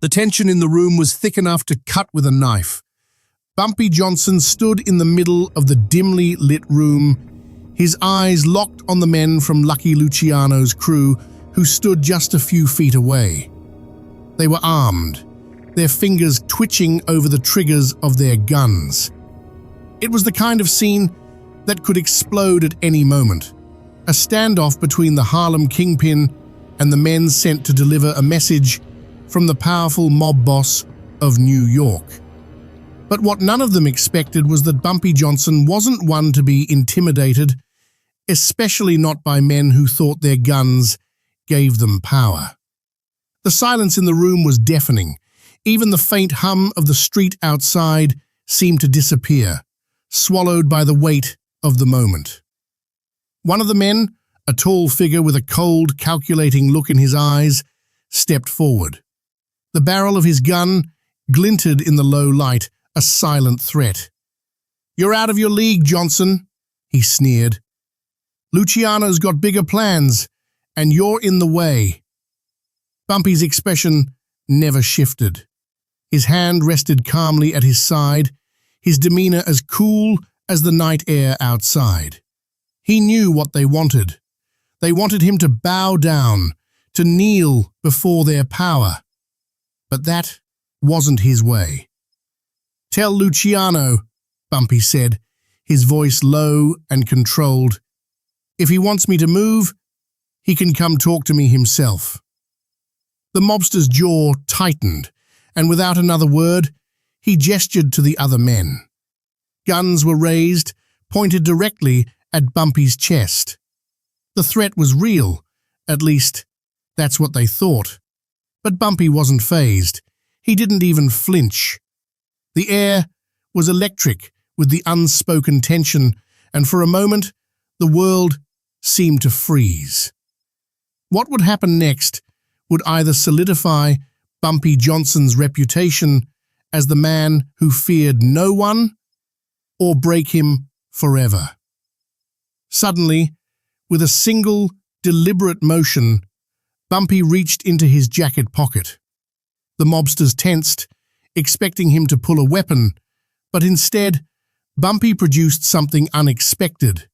The tension in the room was thick enough to cut with a knife. Bumpy Johnson stood in the middle of the dimly lit room, his eyes locked on the men from Lucky Luciano's crew who stood just a few feet away. They were armed, their fingers twitching over the triggers of their guns. It was the kind of scene that could explode at any moment, a standoff between the Harlem kingpin and the men sent to deliver a message from the powerful mob boss of New York. But what none of them expected was that Bumpy Johnson wasn't one to be intimidated, especially not by men who thought their guns gave them power. The silence in the room was deafening. Even the faint hum of the street outside seemed to disappear, swallowed by the weight of the moment. One of the men, a tall figure with a cold, calculating look in his eyes, stepped forward. The barrel of his gun glinted in the low light, a silent threat. "You're out of your league, Johnson," he sneered. "Luciano's got bigger plans, and you're in the way." Bumpy's expression never shifted. His hand rested calmly at his side, his demeanor as cool as the night air outside. He knew what they wanted. They wanted him to bow down, to kneel before their power. But that wasn't his way. "Tell Luciano," Bumpy said, his voice low and controlled. "If he wants me to move, he can come talk to me himself." The mobster's jaw tightened, and without another word, he gestured to the other men. Guns were raised, pointed directly at Bumpy's chest. The threat was real, at least that's what they thought. But Bumpy wasn't fazed. He didn't even flinch. The air was electric with the unspoken tension, and for a moment, the world seemed to freeze. What would happen next would either solidify Bumpy Johnson's reputation as the man who feared no one, or break him forever. Suddenly, with a single, deliberate motion, Bumpy reached into his jacket pocket. The mobsters tensed, expecting him to pull a weapon, but instead, Bumpy produced something unexpected,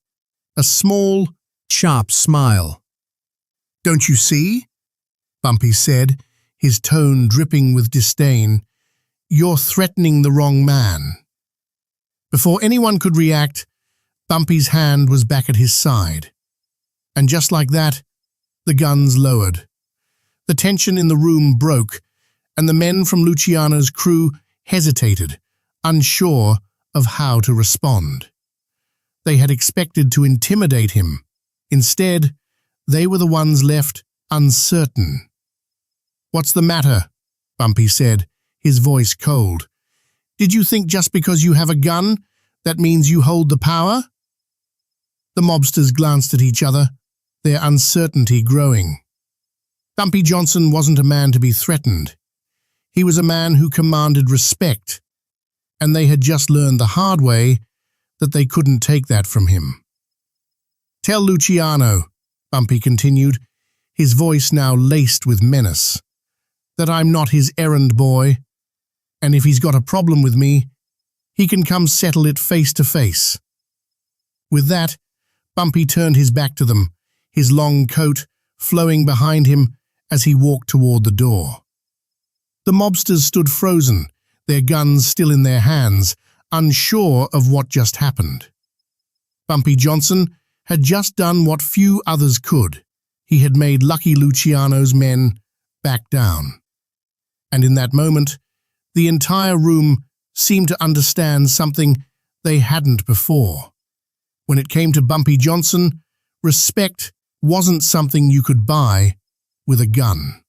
a small, sharp smile. "Don't you see?" Bumpy said, his tone dripping with disdain. "You're threatening the wrong man." Before anyone could react, Bumpy's hand was back at his side. And just like that, the guns lowered. The tension in the room broke, and the men from Luciano's crew hesitated, unsure of how to respond. They had expected to intimidate him. Instead, they were the ones left uncertain. "What's the matter?" Bumpy said, his voice cold. "Did you think just because you have a gun, that means you hold the power?" The mobsters glanced at each other, their uncertainty growing. Bumpy Johnson wasn't a man to be threatened. He was a man who commanded respect, and they had just learned the hard way that they couldn't take that from him. "Tell Luciano," Bumpy continued, his voice now laced with menace, "that I'm not his errand boy, and if he's got a problem with me, he can come settle it face to face." With that, Bumpy turned his back to them, his long coat flowing behind him as he walked toward the door. The mobsters stood frozen, their guns still in their hands, unsure of what just happened. Bumpy Johnson had just done what few others could. He had made Lucky Luciano's men back down. And in that moment, the entire room seemed to understand something they hadn't before. When it came to Bumpy Johnson, respect wasn't something you could buy with a gun.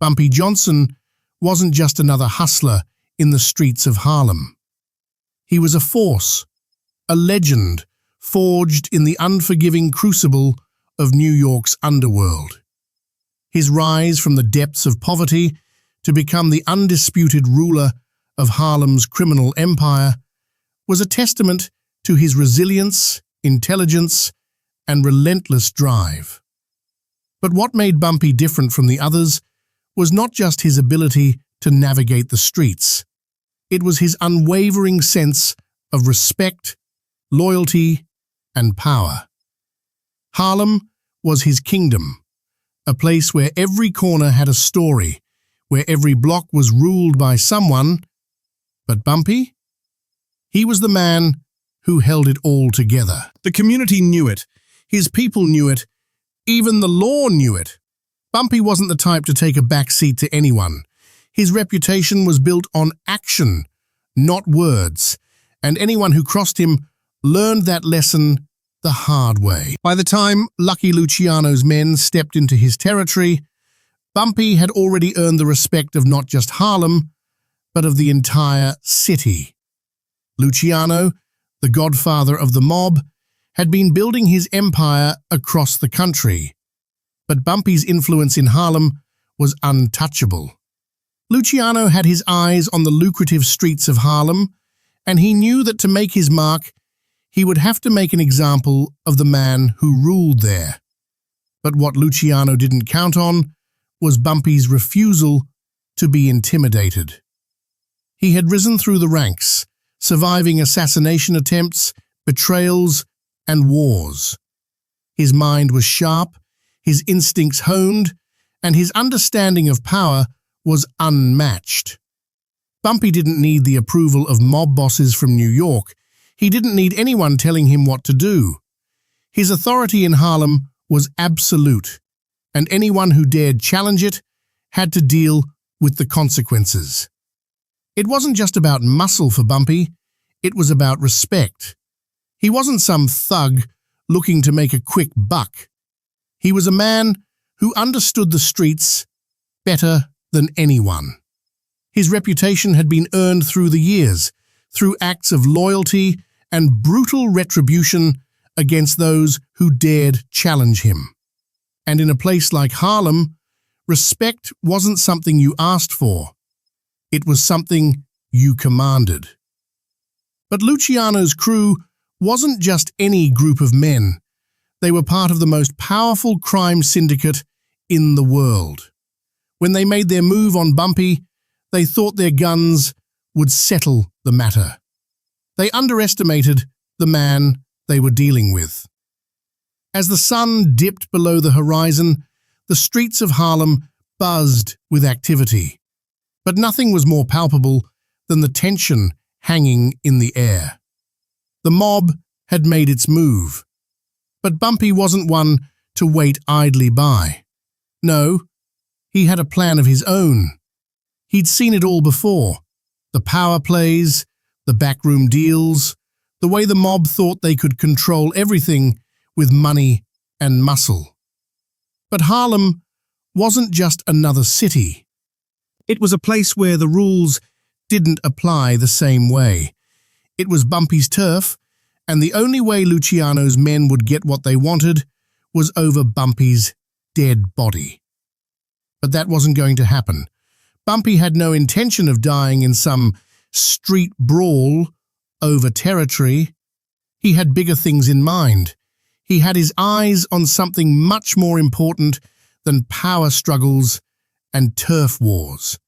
Bumpy Johnson wasn't just another hustler in the streets of Harlem. He was a force, a legend forged in the unforgiving crucible of New York's underworld. His rise from the depths of poverty to become the undisputed ruler of Harlem's criminal empire was a testament to his resilience, intelligence, and relentless drive. But what made Bumpy different from the others was not just his ability to navigate the streets. It was his unwavering sense of respect, loyalty, and power. Harlem was his kingdom, a place where every corner had a story, where every block was ruled by someone. But Bumpy? He was the man who held it all together. The community knew it. His people knew it. Even the law knew it. Bumpy wasn't the type to take a backseat to anyone. His reputation was built on action, not words, and anyone who crossed him learned that lesson the hard way. By the time Lucky Luciano's men stepped into his territory, Bumpy had already earned the respect of not just Harlem, but of the entire city. Luciano, the godfather of the mob, had been building his empire across the country, but Bumpy's influence in Harlem was untouchable. Luciano had his eyes on the lucrative streets of Harlem, and he knew that to make his mark, he would have to make an example of the man who ruled there. But what Luciano didn't count on was Bumpy's refusal to be intimidated. He had risen through the ranks, surviving assassination attempts, betrayals, and wars. His mind was sharp, his instincts honed, and his understanding of power was unmatched. Bumpy didn't need the approval of mob bosses from New York. He didn't need anyone telling him what to do. His authority in Harlem was absolute, and anyone who dared challenge it had to deal with the consequences. It wasn't just about muscle for Bumpy, it was about respect. He wasn't some thug looking to make a quick buck. He was a man who understood the streets better than anyone. His reputation had been earned through the years, through acts of loyalty and brutal retribution against those who dared challenge him. And in a place like Harlem, respect wasn't something you asked for. It was something you commanded. But Luciano's crew wasn't just any group of men. They were part of the most powerful crime syndicate in the world. When they made their move on Bumpy, they thought their guns would settle the matter. They underestimated the man they were dealing with. As the sun dipped below the horizon, the streets of Harlem buzzed with activity. But nothing was more palpable than the tension hanging in the air. The mob had made its move. But Bumpy wasn't one to wait idly by. No, he had a plan of his own. He'd seen it all before. The power plays, the backroom deals, the way the mob thought they could control everything with money and muscle. But Harlem wasn't just another city. It was a place where the rules didn't apply the same way. It was Bumpy's turf, and the only way Luciano's men would get what they wanted was over Bumpy's dead body. But that wasn't going to happen. Bumpy had no intention of dying in some street brawl over territory. He had bigger things in mind. He had his eyes on something much more important than power struggles and turf wars.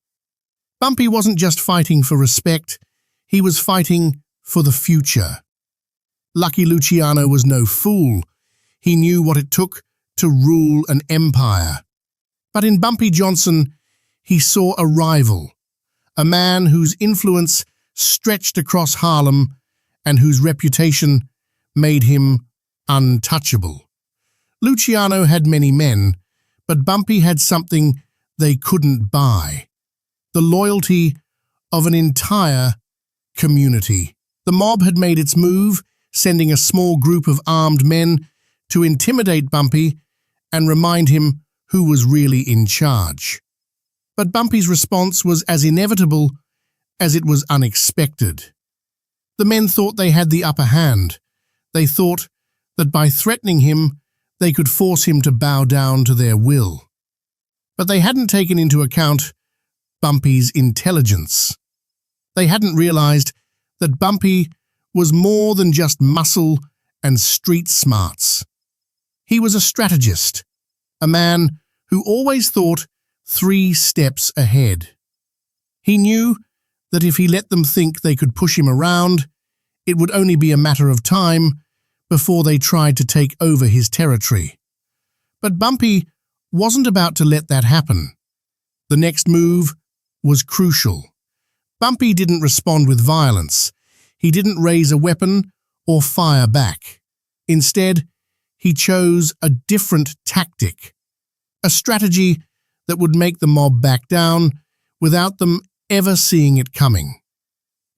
Bumpy wasn't just fighting for respect, he was fighting for the future. Lucky Luciano was no fool. He knew what it took to rule an empire. But in Bumpy Johnson, he saw a rival, a man whose influence stretched across Harlem and whose reputation made him untouchable. Luciano had many men, but Bumpy had something they couldn't buy: the loyalty of an entire community. The mob had made its move, sending a small group of armed men to intimidate Bumpy and remind him who was really in charge. But Bumpy's response was as inevitable as it was unexpected. The men thought they had the upper hand. They thought that by threatening him, they could force him to bow down to their will. But they hadn't taken into account Bumpy's intelligence. They hadn't realized that Bumpy was more than just muscle and street smarts. He was a strategist, a man who always thought 3 steps ahead. He knew that if he let them think they could push him around, it would only be a matter of time before they tried to take over his territory. But Bumpy wasn't about to let that happen. The next move was crucial. Bumpy didn't respond with violence. He didn't raise a weapon or fire back. Instead, he chose a different tactic, a strategy that would make the mob back down without them ever seeing it coming.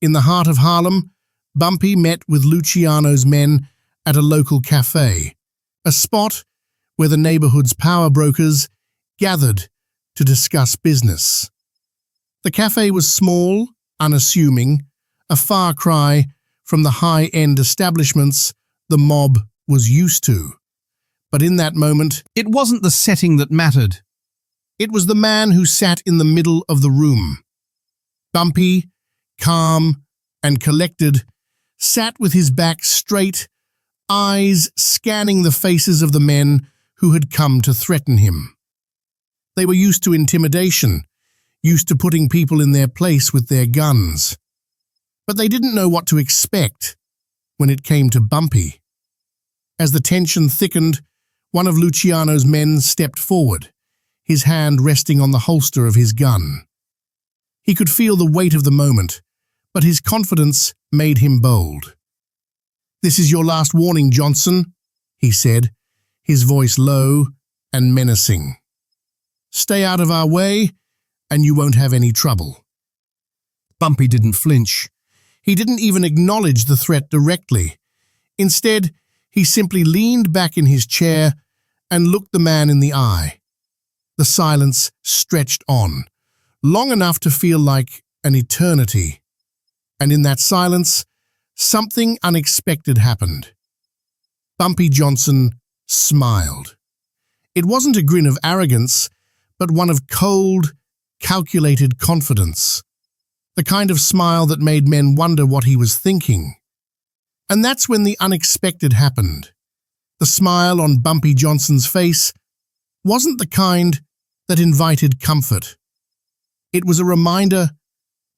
In the heart of Harlem, Bumpy met with Luciano's men at a local cafe, a spot where the neighborhood's power brokers gathered to discuss business. The cafe was small, unassuming, a far cry from the high-end establishments the mob was used to. But in that moment, It wasn't the setting that mattered. it was the man who sat in the middle of the room. Bumpy, calm and collected, sat with his back straight, eyes scanning the faces of the men who had come to threaten him. They were used to intimidation, used to putting people in their place with their guns. But they didn't know what to expect when it came to Bumpy. As the tension thickened, one of Luciano's men stepped forward, his hand resting on the holster of his gun. He could feel the weight of the moment, but his confidence made him bold. "This is your last warning, Johnson," he said, his voice low and menacing. "Stay out of our way, and you won't have any trouble." Bumpy didn't flinch. He didn't even acknowledge the threat directly. Instead, he simply leaned back in his chair and looked the man in the eye. The silence stretched on, long enough to feel like an eternity. And in that silence, something unexpected happened. Bumpy Johnson smiled. It wasn't a grin of arrogance, but one of cold, calculated confidence. The kind of smile that made men wonder what he was thinking. And that's when the unexpected happened. The smile on Bumpy Johnson's face wasn't the kind that invited comfort. It was a reminder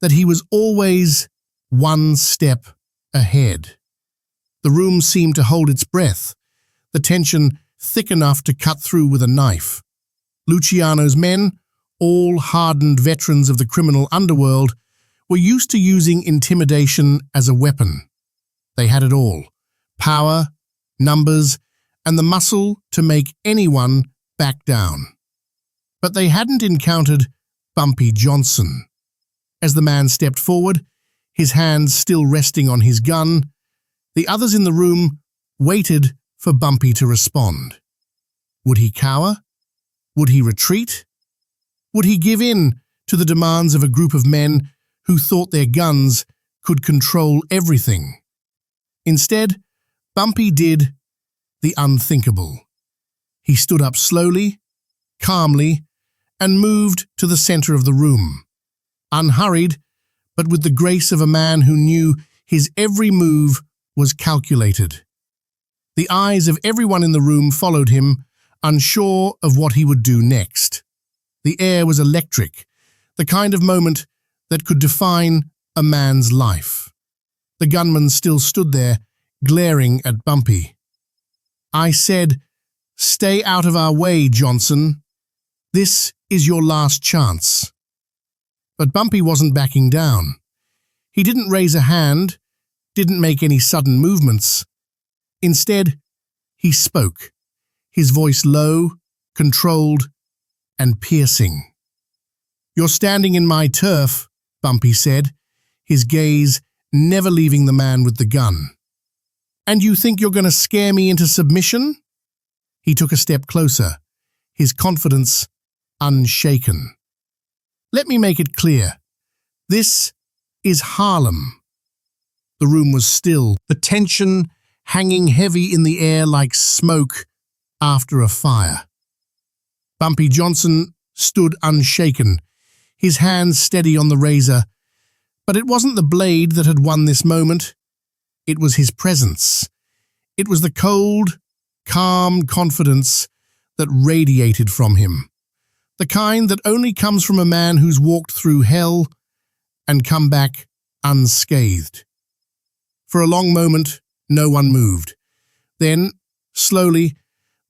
that he was always one step ahead. The room seemed to hold its breath, the tension thick enough to cut through with a knife. Luciano's men, all hardened veterans of the criminal underworld, were used to using intimidation as a weapon. They had it all: power, numbers, and the muscle to make anyone back down. But they hadn't encountered Bumpy Johnson. As the man stepped forward, his hands still resting on his gun, the others in the room waited for Bumpy to respond. Would he cower? Would he retreat? Would he give in to the demands of a group of men who thought their guns could control everything? Instead, Bumpy did the unthinkable. He stood up slowly, calmly, and moved to the center of the room. Unhurried, but with the grace of a man who knew his every move was calculated. The eyes of everyone in the room followed him, unsure of what he would do next. The air was electric, the kind of moment that could define a man's life. The gunman still stood there, glaring at Bumpy. "I said, stay out of our way, Johnson. This is your last chance." But Bumpy wasn't backing down. He didn't raise a hand, didn't make any sudden movements. Instead, he spoke, his voice low, controlled, and piercing. "You're standing in my turf," Bumpy said, his gaze never leaving the man with the gun. "And you think you're going to scare me into submission?" He took a step closer, his confidence unshaken. "Let me make it clear. This is Harlem." The room was still, the tension hanging heavy in the air like smoke after a fire. Bumpy Johnson stood unshaken, his hands steady on the razor. But it wasn't the blade that had won this moment. It was his presence. It was the cold, calm confidence that radiated from him. the kind that only comes from a man who's walked through hell and come back unscathed. For a long moment, no one moved. Then, slowly,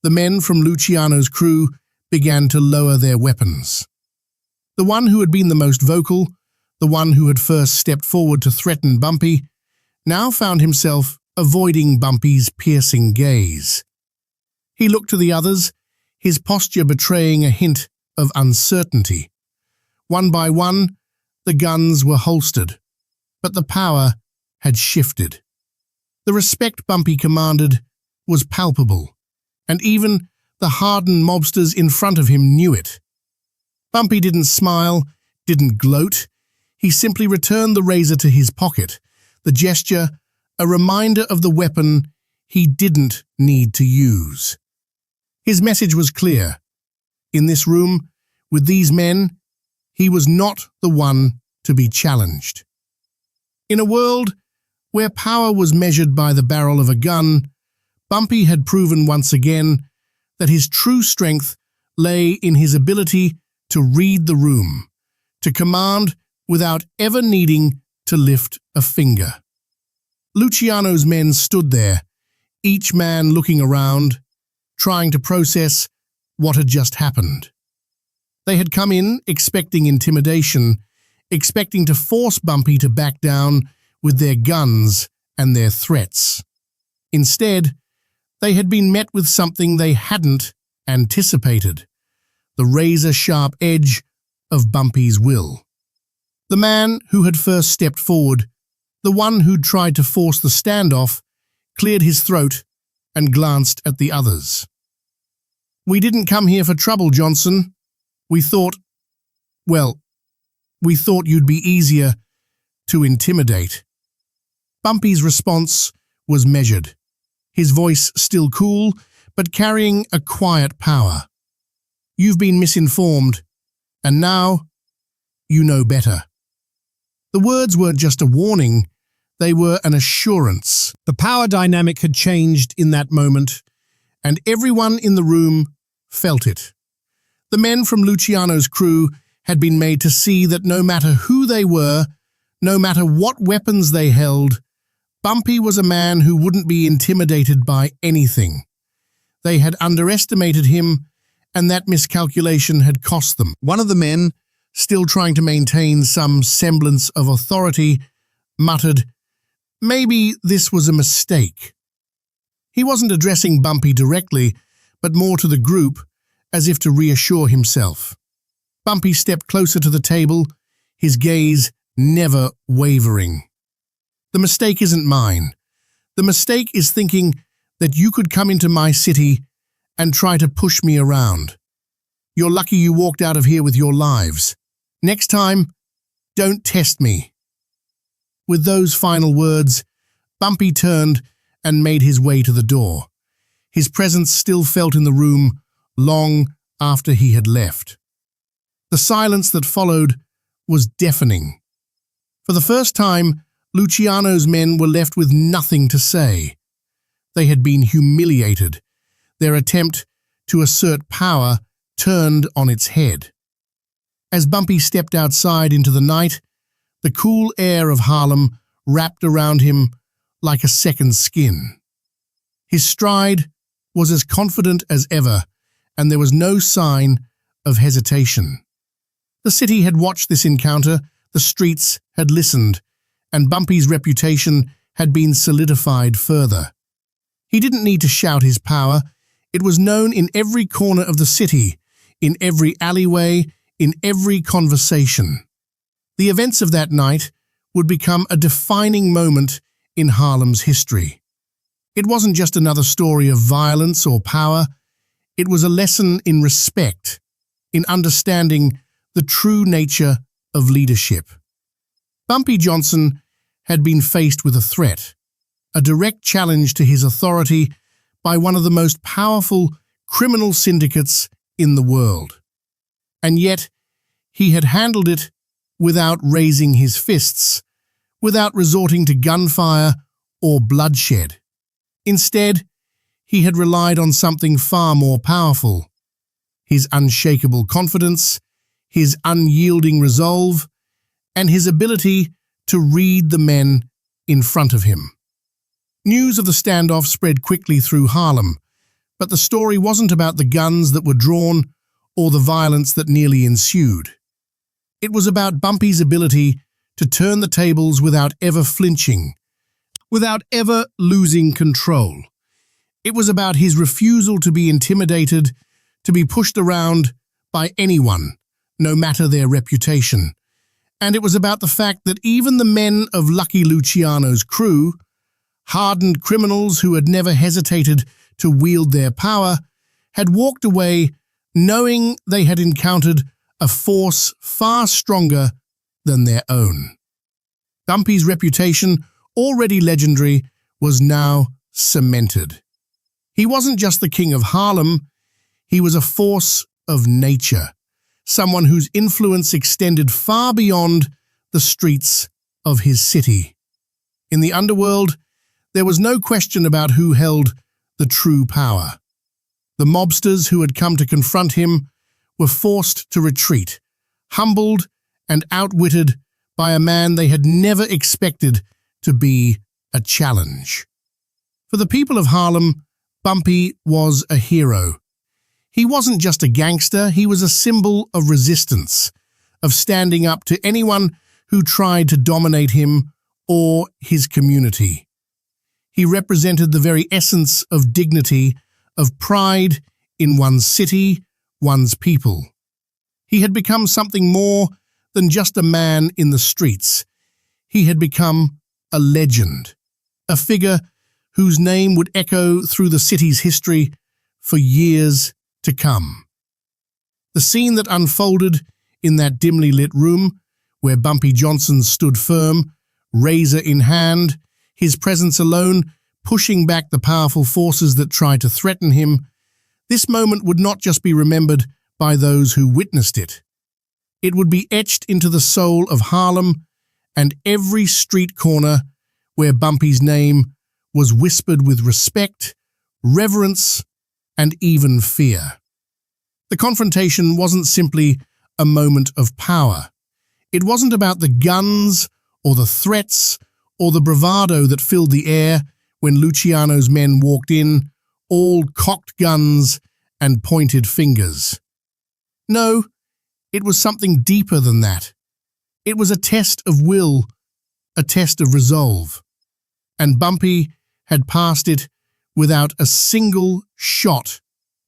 the men from Luciano's crew began to lower their weapons. The one who had been the most vocal, the one who had first stepped forward to threaten Bumpy, now found himself avoiding Bumpy's piercing gaze. He looked to the others, his posture betraying a hint of uncertainty. One by one, the guns were holstered, but the power had shifted. The respect Bumpy commanded was palpable, and even the hardened mobsters in front of him knew it. Bumpy didn't smile, didn't gloat. He simply returned the razor to his pocket, the gesture a reminder of the weapon he didn't need to use. His message was clear. In this room, with these men, he was not the one to be challenged. In a world where power was measured by the barrel of a gun, Bumpy had proven once again that his true strength lay in his ability to read the room, to command without ever needing to lift a finger. Luciano's men stood there, each man looking around, trying to process what had just happened. They had come in expecting intimidation, expecting to force Bumpy to back down with their guns and their threats. Instead, they had been met with something they hadn't anticipated, the razor-sharp edge of Bumpy's will. The man who had first stepped forward, the one who'd tried to force the standoff, cleared his throat and glanced at the others. "We didn't come here for trouble, Johnson. We thought you'd be easier to intimidate." Bumpy's response was measured, his voice still cool, but carrying a quiet power. "You've been misinformed, and now you know better." The words weren't just a warning, they were an assurance. The power dynamic had changed in that moment, and everyone in the room felt it. The men from Luciano's crew had been made to see that no matter who they were, no matter what weapons they held, Bumpy was a man who wouldn't be intimidated by anything. They had underestimated him, and that miscalculation had cost them. One of the men, still trying to maintain some semblance of authority, muttered, "Maybe this was a mistake." He wasn't addressing Bumpy directly, but more to the group, as if to reassure himself. Bumpy stepped closer to the table, his gaze never wavering. "The mistake isn't mine. The mistake is thinking that you could come into my city and try to push me around. You're lucky you walked out of here with your lives. Next time, don't test me." With those final words, Bumpy turned and made his way to the door. His presence still felt in the room long after he had left. The silence that followed was deafening. For the first time, Luciano's men were left with nothing to say. They had been humiliated, their attempt to assert power turned on its head. As Bumpy stepped outside into the night, the cool air of Harlem wrapped around him like a second skin. His stride was as confident as ever, and there was no sign of hesitation. The city had watched this encounter, the streets had listened, and Bumpy's reputation had been solidified further. He didn't need to shout his power. It was known in every corner of the city, in every alleyway, in every conversation. The events of that night would become a defining moment in Harlem's history. It wasn't just another story of violence or power. It was a lesson in respect, in understanding the true nature of leadership. Bumpy Johnson had been faced with a threat, a direct challenge to his authority by one of the most powerful criminal syndicates in the world. And yet, he had handled it without raising his fists, without resorting to gunfire or bloodshed. Instead, he had relied on something far more powerful: his unshakable confidence, his unyielding resolve, and his ability to read the men in front of him. News of the standoff spread quickly through Harlem, but the story wasn't about the guns that were drawn or the violence that nearly ensued. It was about Bumpy's ability to turn the tables without ever flinching, without ever losing control. It was about his refusal to be intimidated, to be pushed around by anyone, no matter their reputation. And it was about the fact that even the men of Lucky Luciano's crew, hardened criminals who had never hesitated to wield their power, had walked away knowing they had encountered a force far stronger than their own. Bumpy's reputation, already legendary, was now cemented. He wasn't just the king of Harlem, he was a force of nature, someone whose influence extended far beyond the streets of his city. In the underworld, there was no question about who held the true power. The mobsters who had come to confront him were forced to retreat, humbled and outwitted by a man they had never expected to be a challenge. For the people of Harlem, Bumpy was a hero. He wasn't just a gangster, he was a symbol of resistance, of standing up to anyone who tried to dominate him or his community. He represented the very essence of dignity, of pride in one's city, one's people. He had become something more than just a man in the streets. He had become a legend, a figure whose name would echo through the city's history for years to come. The scene that unfolded in that dimly lit room, where Bumpy Johnson stood firm, razor in hand, his presence alone pushing back the powerful forces that tried to threaten him, this moment would not just be remembered by those who witnessed it. It would be etched into the soul of Harlem and every street corner where Bumpy's name was whispered with respect, reverence, and even fear. The confrontation wasn't simply a moment of power. It wasn't about the guns or the threats or the bravado that filled the air when Luciano's men walked in, all cocked guns and pointed fingers. No, it was something deeper than that. It was a test of will, a test of resolve. And Bumpy had passed it without a single shot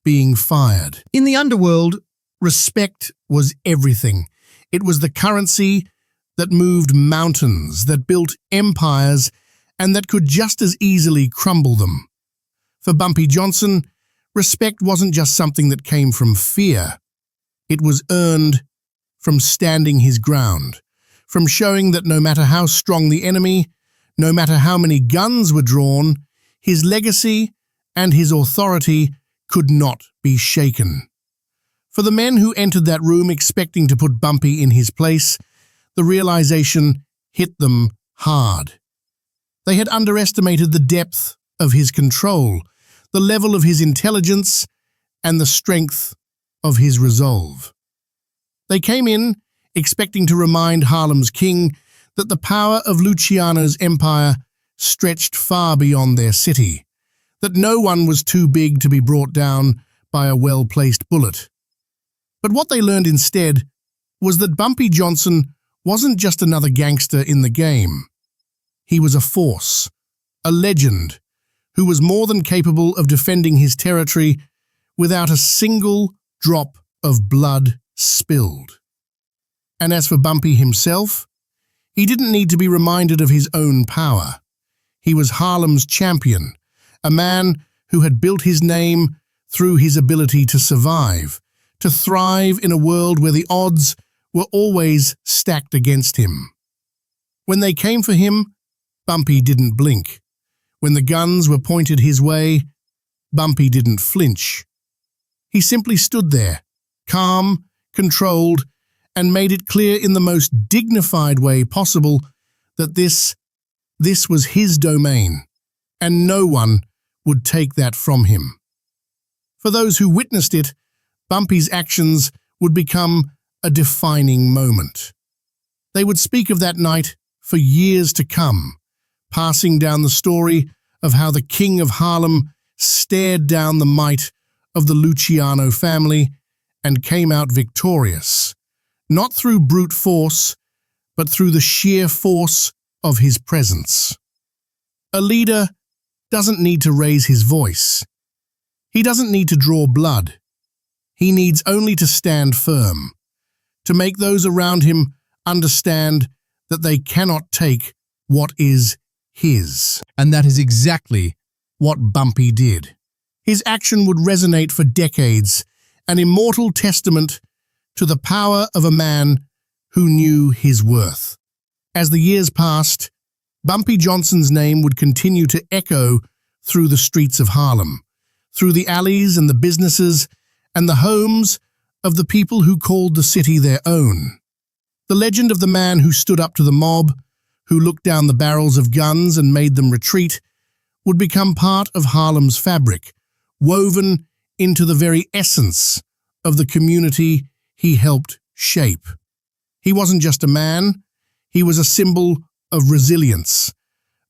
being fired. In the underworld, respect was everything. It was the currency that moved mountains, that built empires, and that could just as easily crumble them. For Bumpy Johnson, respect wasn't just something that came from fear. It was earned from standing his ground, from showing that no matter how strong the enemy, no matter how many guns were drawn, his legacy and his authority could not be shaken. For the men who entered that room expecting to put Bumpy in his place, the realization hit them hard. They had underestimated the depth of his control, the level of his intelligence, and the strength of his resolve. They came in expecting to remind Harlem's king that the power of Luciano's empire stretched far beyond their city, that no one was too big to be brought down by a well-placed bullet. But what they learned instead was that Bumpy Johnson wasn't just another gangster in the game. He was a force, a legend, who was more than capable of defending his territory without a single drop of blood spilled. And as for Bumpy himself, he didn't need to be reminded of his own power. He was Harlem's champion, a man who had built his name through his ability to survive, to thrive in a world where the odds were always stacked against him. When they came for him, Bumpy didn't blink. When the guns were pointed his way, Bumpy didn't flinch. He simply stood there, calm, controlled, and made it clear in the most dignified way possible that this was his domain, and no one would take that from him. For those who witnessed it, Bumpy's actions would become a defining moment. They would speak of that night for years to come, passing down the story of how the king of Harlem stared down the might of the Luciano family and came out victorious, not through brute force, but through the sheer force of his presence. A leader doesn't need to raise his voice. He doesn't need to draw blood. He needs only to stand firm, to make those around him understand that they cannot take what is his. And that is exactly What Bumpy did. His action would resonate for decades, an immortal testament to the power of a man who knew his worth. As the years passed, Bumpy Johnson's name would continue to echo through the streets of Harlem, through the alleys and the businesses and the homes of the people who called the city their own. The legend of the man who stood up to the mob, who looked down the barrels of guns and made them retreat, would become part of Harlem's fabric, woven into the very essence of the community he helped shape. He wasn't just a man, he was a symbol of resilience,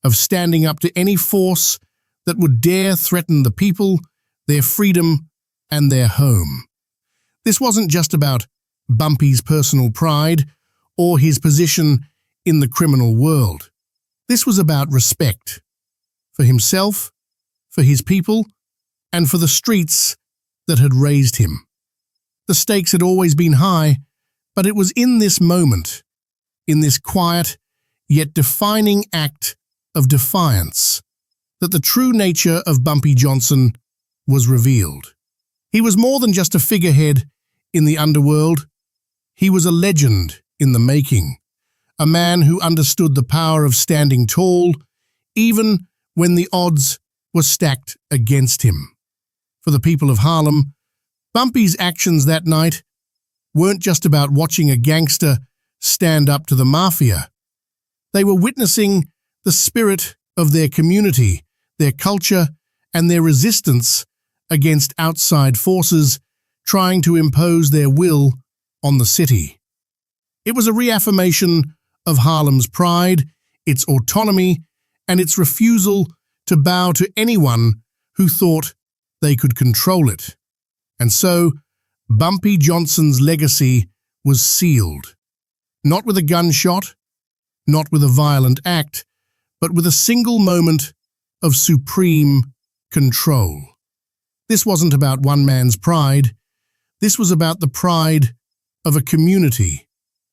of standing up to any force that would dare threaten the people, their freedom, and their home. This wasn't just about Bumpy's personal pride or his position in the criminal world. This was about respect for himself, for his people, and for the streets that had raised him. The stakes had always been high, but it was in this moment, in this quiet yet defining act of defiance, that the true nature of Bumpy Johnson was revealed. He was more than just a figurehead in the underworld. He was a legend in the making, a man who understood the power of standing tall, even when the odds were stacked against him. For the people of Harlem, Bumpy's actions that night weren't just about watching a gangster stand up to the mafia. They were witnessing the spirit of their community, their culture, and their resistance against outside forces trying to impose their will on the city. It was a reaffirmation of Harlem's pride, its autonomy, and its refusal to bow to anyone who thought they could control it. And so, Bumpy Johnson's legacy was sealed, not with a gunshot, not with a violent act, but with a single moment of supreme control. This wasn't about one man's pride. This was about the pride of a community,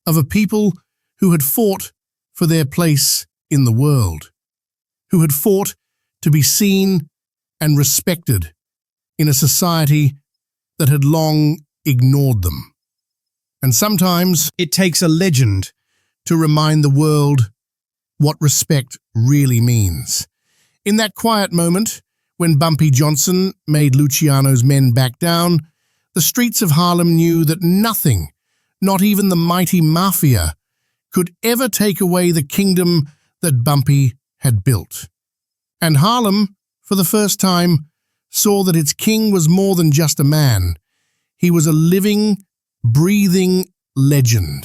of a people who had fought for their place in the world, who had fought to be seen and respected in a society that had long ignored them. And sometimes it takes a legend to remind the world what respect really means. In that quiet moment, when Bumpy Johnson made Luciano's men back down, the streets of Harlem knew that nothing, not even the mighty mafia, could ever take away the kingdom that Bumpy had built. And Harlem, for the first time, saw that its king was more than just a man. He was a living, breathing legend.